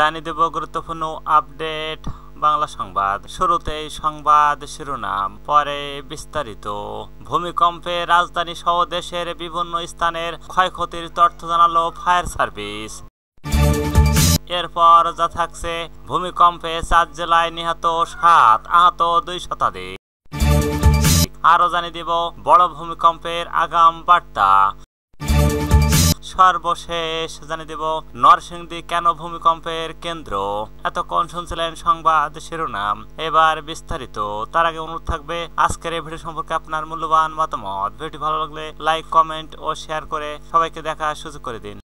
জানিয়ে দেব গুরুত্বপূর্ণ আপডেট বাংলা সংবাদ। শুরুতেই সংবাদ শিরোনাম, পরে বিস্তারিত। ভূমিকম্পে রাজধানী সহ দেশের বিভিন্ন স্থানের ক্ষয়ক্ষতির তথ্য জানালো ফায়ার সার্ভিস। এরপর যা থাকছে, ভূমিকম্পে 4 জেলায় নিহত 7, আহত 2 শতাধিক। আরো জানিয়ে দেব বড় ভূমিকম্পের আগাম বার্তা। সর্বশেষ জানিয়ে দেব নরসিংদী কেন ভূমিকম্পের কেন্দ্র। এতক্ষণ শুনছিলেন সংবাদ শিরোনাম, এবার বিস্তারিত। তার আগে অনুরোধ থাকবে আজকের এই ভিডিও সম্পর্কে আপনার মূল্যবান মতামত। ভিডিওটি ভালো লাগলে লাইক, কমেন্ট ও শেয়ার করে সবাইকে দেখার সুযোগ করে দিন।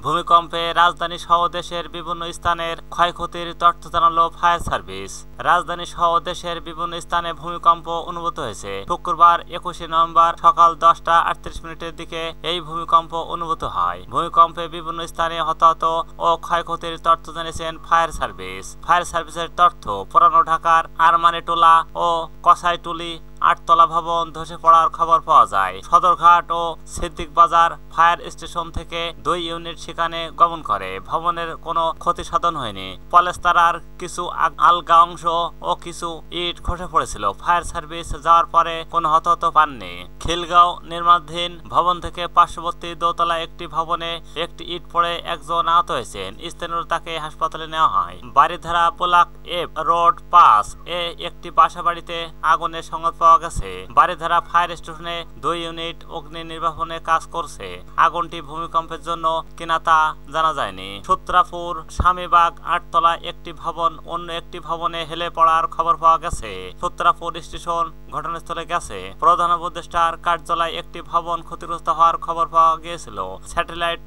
ভূমিকম্পে রাজধানী সহ দেশের বিভিন্ন স্থানের ক্ষয়ক্ষতির তথ্য জানালো ফায়ার সার্ভিস। রাজধানী সহ দেশের বিভিন্ন স্থানে ভূমিকম্প অনুভূত হয়েছে। শুক্রবার 21 নভেম্বর সকাল 10:38 দিকে এই ভূমিকম্প অনুভূত হয়। ভূমিকম্পে বিভিন্ন স্থানে হতাহত ও ক্ষয়ক্ষতির তথ্য জানিয়েছেন ফায়ার সার্ভিস। ফায়ার সার্ভিসের তথ্য, পুরানো ঢাকার আরমানিটোলা ও কসাইটুলি 8 তলা ভবন ধসে পড়ার খবর পাওয়া যায়। সদরঘাট ও সিদ্দিক বাজার ফায়ার স্টেশন থেকে 2 ইউনিট সেখানে গমন করে। ভবনের কোনো ক্ষতি সাধন হয়নি। পলেস্তারার কিছু আলগা অংশ ও কিছু ইট খসে পড়েছিল। ফায়ার সার্ভিস যাওয়ার পরে কোনো হতাহত পাননি। খিলগাঁও নির্মাণাধীন ভবন থেকে পার্শ্ববর্তী দোতলা একটি ভবনে একটি ইট পড়ে একজন আহত হয়েছেন। স্থানীয়রা তাকে হাসপাতালে নেওয়া হয়। বাড়িধারা ব্লক এফ রোড 5 এ একটি বাসাবাড়িতে আগুনের সংবাদ পাওয়া গেছে। বাড়িধারা ফায়ার স্টেশনে 2 ইউনিট অগ্নি নির্বাপনে কাজ করছে। আগুনটি ভূমিকম্পের জন্য কিনা তা জানা যায়নি। সূত্রাপুর স্বামীবাগ 8 তলা একটি ভবন অন্য একটি ভবনে হেলে পড়ার খবর পাওয়া গেছে। সূত্রাপুর স্টেশন ঘটনাস্থলে গেছে। প্রধান উপদেষ্টার কার্যালয়ে একটি ভবন ক্ষতিগ্রস্ত হওয়ার খবর পাওয়া গিয়েছিল। স্যাটেলাইট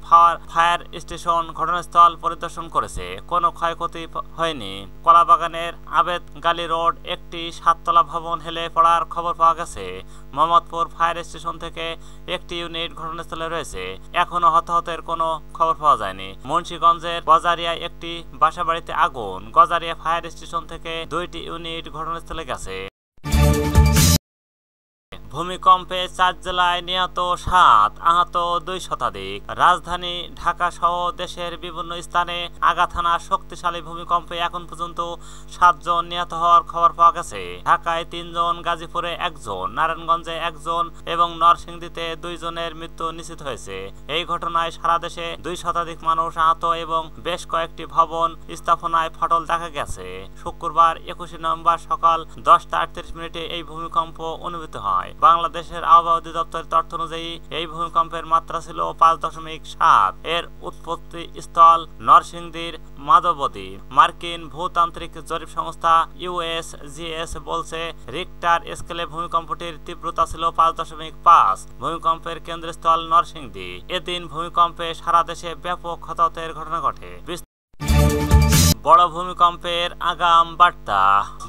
ফায়ার স্টেশন ঘটনাস্থল পরিদর্শন করেছে। কোনো ক্ষয়ক্ষতি হয়নি। কলাবাগানের আবেদ গালি রোড একটি 7 তলা ভবন হেলে পড়ার খবর পাওয়া গেছে। মোহাম্মদপুর ফায়ার স্টেশন থেকে একটি ইউনিট ঘটনাস্থলে রয়েছে। এখনো হতাহতের কোনো খবর পাওয়া যায়নি। মুন্সিগঞ্জের গজারিয়ায় একটি বাসাবাড়িতে আগুন। গজারিয়া ফায়ার স্টেশন থেকে 2টি ইউনিট ঘটনাস্থলে গেছে। ভূমিকম্পে 4 জেলায় নিহত 7, আহত 2 শতাধিক। রাজধানী ঢাকা সহ দেশের বিভিন্ন স্থানে আঘাত হানা শক্তিশালী ভূমিকম্পে এখন পর্যন্ত 7 জন নিহত হওয়ার খবর পাওয়া গেছে। ঢাকায় 3 জন, গাজীপুরে 1 জন, নারায়ণগঞ্জে 1 জন এবং নরসিংদীতে 2 জনের মৃত্যু নিশ্চিত হয়েছে। এই ঘটনায় সারা দেশে 2 শতাধিক মানুষ আহত এবং বেশ কয়েকটি ভবন স্থাপনায় ফাটল দেখা গেছে। শুক্রবার 21 নভেম্বর সকাল 10:38 এই ভূমিকম্প অনুভূত হয়। বাংলাদেশের আবহাওয়া অধিদপ্তরের তথ্য অনুযায়ী এই ভূমিকম্পের মাত্রা ছিল 5.7। এর উৎপত্তি স্থল নরসিংদীর মাধবদী। মার্কিন ভূতান্ত্রিক জরিপ সংস্থা USGS বলছে রিক্টার স্কেলে ভূমিকম্পটির তীব্রতা ছিল 5.5। ভূমিকম্পের কেন্দ্রস্থল নরসিংদী। এদিন ভূমিকম্পে সারা দেশে ব্যাপক হতাহতের ঘটনা ঘটে। বড় ভূমিকম্পের আগাম বার্তা।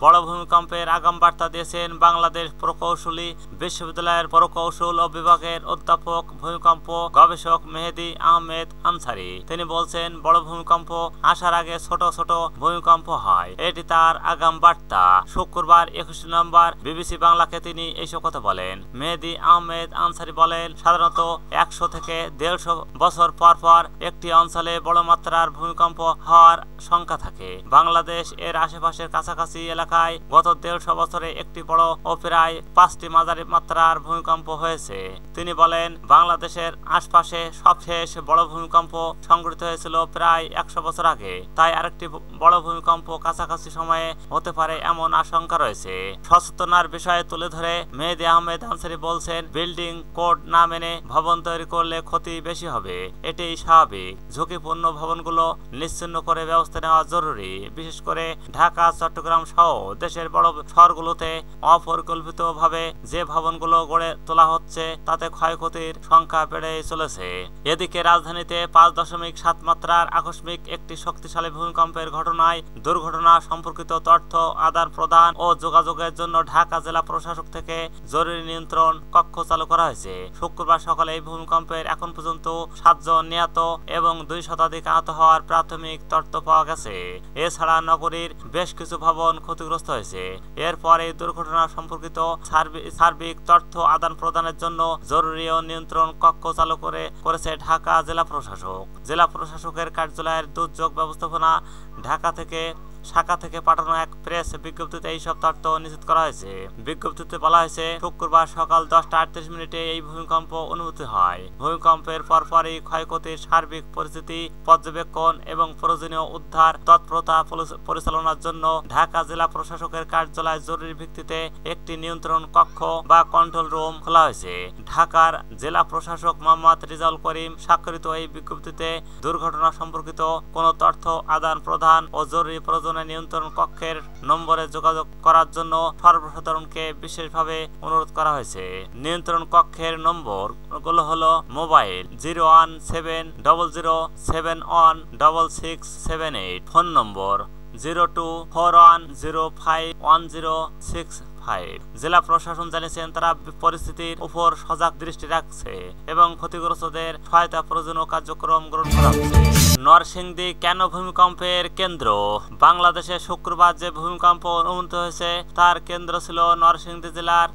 বড় ভূমিকম্পের আগাম বার্তা দিয়েছেন বাংলাদেশ প্রকৌশলী বিশ্ববিদ্যালয়ের প্রকৌশল ও বিভাগের অধ্যাপক ভূমিকম্প গবেষক মেহেদী আহমেদ আনসারী। তিনি বলছেন, বড় ভূমিকম্প আসার আগে ছোট ছোট ভূমিকম্প হয়, এটি তার আগাম বার্তা। শুক্রবার 21 নভেম্বর বিবিসি বাংলাকে তিনি এইসব কথা বলেন। মেহেদী আহমেদ আনসারী বলেন, সাধারণত 100 থেকে 150 বছর পর পর একটি অঞ্চলে বড় মাত্রার ভূমিকম্প হওয়ার সংখ্যা থাকে। বাংলাদেশ এর আশেপাশের কাছাকাছি এলাকায় গত 150 বছরে একটি বড় ও প্রায় 5টি মাঝারি মাত্রার ভূমিকম্প হয়েছে। তিনি বলেন, বাংলাদেশের আশপাশে সবশেষ বড় ভূমিকম্প সংঘটিত হয়েছিল প্রায় 100 বছর আগে। তাই আরেকটি বড় ভূমিকম্প কাছাকাছি সময়ে হতে পারে এমন আশঙ্কা রয়েছে। সচেতনার বিষয়ে তুলে ধরে মেহেদী আহমেদ আনসারী বলছেন, বিল্ডিং কোড না মেনে ভবন তৈরি করলে ক্ষতি বেশি হবে, এটাই স্বাভাবিক। ঝুঁকিপূর্ণ ভবনগুলো নিশ্চিহ্ন করে ব্যবস্থা নেওয়া জরুরি। বিশেষ করে ঢাকা, চট্টগ্রাম সহ দেশের বড় শহরগুলোতে অপরিকল্পিতভাবে যে ভবনগুলো গড়ে তোলা হচ্ছে তাতে ক্ষয়ক্ষতির সংখ্যা বেড়ে চলেছে। এদিকে রাজধানীতে 5.7 মাত্রার আকস্মিক একটি শক্তিশালী ভূমিকম্পের ঘটনায় দুর্ঘটনা সম্পর্কিত তথ্য আদান প্রদান ও যোগাযোগের জন্য ঢাকা জেলা প্রশাসক থেকে জরুরি নিয়ন্ত্রণ কক্ষ চালু করা হয়েছে। শুক্রবার সকালে এই ভূমিকম্পের এখন পর্যন্ত 7 জন নিহত এবং 2 শতাধিক আহত হওয়ার প্রাথমিক তথ্য পাওয়া গেছে। এছাড়া নগরীর বেশ কিছু ভবন ক্ষতিগ্রস্ত হয়েছে। এরপর এই দুর্ঘটনা সম্পর্কিত সার্বিক তথ্য আদান প্রদানের জন্য জরুরি ও নিয়ন্ত্রণ কক্ষ চালু করেছে ঢাকা জেলা প্রশাসক। জেলা প্রশাসকের কার্যালয়ের দুর্যোগ ব্যবস্থাপনা শাখা থেকে পাঠানো এক প্রেস বিজ্ঞপ্তিতে এইসব তথ্য নিশ্চিত করা হয়েছে। বিজ্ঞপ্তিতে বলা হয়েছে, শুক্রবার সকাল 10:38 এই ভূমিকম্প অনুভূত হয়। ভূমিকম্পের পরপরই ক্ষয়ক্ষতির সার্বিক পরিস্থিতি পর্যবেক্ষণ এবং প্রয়োজনীয় উদ্ধার তৎপরতা পরিচালনার জন্য ঢাকা জেলা প্রশাসকের কার্যালয় জরুরি ভিত্তিতে একটি নিয়ন্ত্রণ কক্ষ বা কন্ট্রোল রুম খোলা হয়েছে। ঢাকার জেলা প্রশাসক মোহাম্মদ রেজাউল করিম স্বাক্ষরিত এই বিজ্ঞপ্তিতে দুর্ঘটনা সম্পর্কিত কোনো তথ্য আদান প্রদান ও জরুরি নিয়ন্ত্রণ কক্ষের নম্বরে যোগাযোগ করার জন্য সর্বসাধারণকে বিশেষভাবে অনুরোধ করা হয়েছে। নিয়ন্ত্রণ কক্ষের নম্বর গুলো হলো মোবাইল 01707106678, ফোন নম্বর 0241051065। জেলা প্রশাসন জানিয়েছেন, তারা পরিস্থিতির উপর সজাগ দৃষ্টি রাখছে এবং ক্ষতিগ্রস্তদের সহায়তা প্রয়োজনীয় কার্যক্রম গ্রহণ করা হচ্ছে। নরসিংদী কেন ভূমিকম্পের কেন্দ্র? বাংলাদেশে শুক্রবার যে ভূমিকম্প অনুভূত হয়েছে তার কেন্দ্র ছিল নরসিংদী জেলার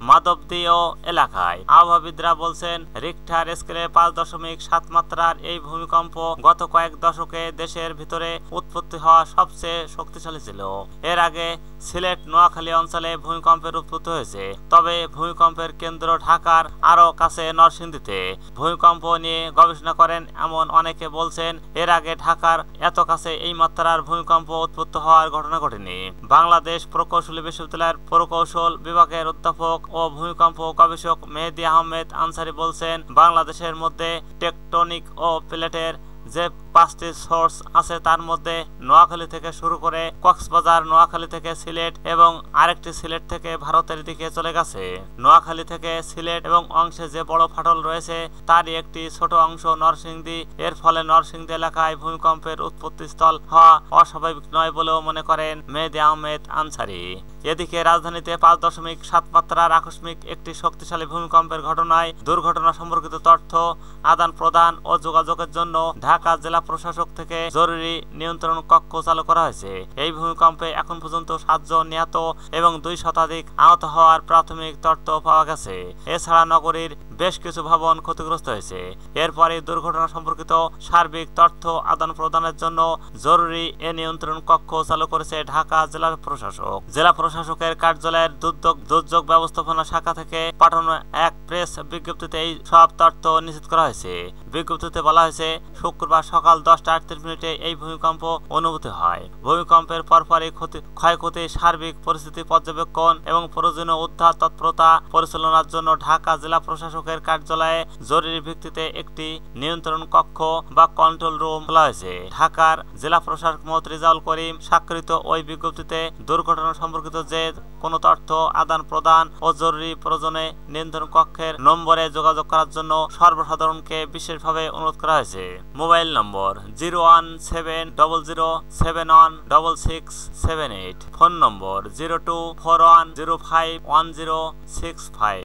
মাধবদীয় এলাকায়। আবহাওয়াবিদরা বলছেন, রিক্টার স্কেলে 5.7 মাত্রার এই ভূমিকম্প গত কয়েক দশকে দেশের ভিতরে উৎপত্তি হওয়া সবচেয়ে শক্তিশালী ছিল। এর আগে সিলেট, নোয়াখালী অঞ্চলে ভূমিকম্পের উৎপত্তি হয়েছে, তবে ভূমিকম্পের কেন্দ্র ঢাকার আরো কাছে নরসিংদীতে। ভূমিকম্প নিয়ে গবেষণা করেন এমন অনেকে বলছেন, এর আগে ঢাকার এত কাছে এই মাত্রার ভূমিকম্প উৎপত্তি হওয়ার ঘটনা ঘটেনি। বাংলাদেশ প্রকৌশলী বিশ্ববিদ্যালয়ের প্রকৌশল বিভাগের অধ্যাপক ও ভূমিকম্প গবেষক মেহেদী আহমেদ আনসারী বলছেন, বাংলাদেশের মধ্যে টেকটনিক ও প্লেটের যে 5টি সোর্স আছে তার মধ্যে নোয়াখালী থেকে শুরু করে কক্সবাজার, নোয়াখালী থেকে সিলেট এবং আরেকটি সিলেট থেকে ভারতের দিকে চলে গেছে। নোয়াখালী থেকে সিলেট এবং অংশে যে বড় ফাটল রয়েছে তারই একটি ছোট অংশ নরসিংদী। এর ফলে নরসিংদী এলাকায় ভূমিকম্পের উৎপত্তি স্থল হওয়া অস্বাভাবিক নয় বলেও মনে করেন মেহেদী আহমেদ আনসারী। এদিকে রাজধানীতে 5.7 মাত্রার আকস্মিক একটি শক্তিশালী ভূমিকম্পের ঘটনায় দুর্ঘটনা সম্পর্কিত তথ্য আদান প্রদান ও যোগাযোগের জন্য ঢাকা জেলা প্রশাসক থেকে জরুরি নিয়ন্ত্রণ কক্ষ চালু করা হয়েছে। এই ভূমিকম্পে এখন পর্যন্ত 7 জন নিহত এবং 2 শতাধিক আহত হওয়ার প্রাথমিক তথ্য পাওয়া গেছে। এছাড়া নগরীর বেশ কিছু ভবন ক্ষতিগ্রস্ত হয়েছে। এরপরে দুর্ঘটনা সম্পর্কিত সার্বিক তথ্য আদান প্রদানের জন্য জরুরি নিয়ন্ত্রণ কক্ষ চালু করেছে ঢাকা জেলা প্রশাসক। জেলা প্রশাসকের কার্যালয়ের দুর্যোগ ব্যবস্থাপনা শাখা থেকে পাঠানো এক প্রেস বিজ্ঞপ্তিতে এই সব তথ্য নিশ্চিত করা হয়েছে। বিজ্ঞপ্তিতে বলা হয়েছে, শুক্রবার সকাল 10:38 এই ভূমিকম্প অনুভূত হয়। ভূমিকম্পের পরপরই ক্ষয়ক্ষতির সার্বিক পরিস্থিতি পর্যবেক্ষণ এবং প্রয়োজনীয় উদ্ধার তৎপরতা পরিচালনার জন্য ঢাকা জেলা প্রশাসকের কার্যালয়ে জরুরি ভিত্তিতে একটি নিয়ন্ত্রণ কক্ষ বা কন্ট্রোল রুম খোলা হয়েছে। ঢাকার জেলা প্রশাসক মোহাম্মদ রেজাউল করিম স্বাক্ষরিত ওই বিজ্ঞপ্তিতে দুর্ঘটনা সম্পর্কিত যে কোনো তথ্য আদান প্রদান ও জরুরি প্রয়োজনে নিয়ন্ত্রণ কক্ষের নম্বরে যোগাযোগ করার জন্য সর্বসাধারণকে বিশেষভাবে অনুরোধ করা হয়েছে। মোবাইল নম্বর 01707106678, ফোন নম্বর 0241051065।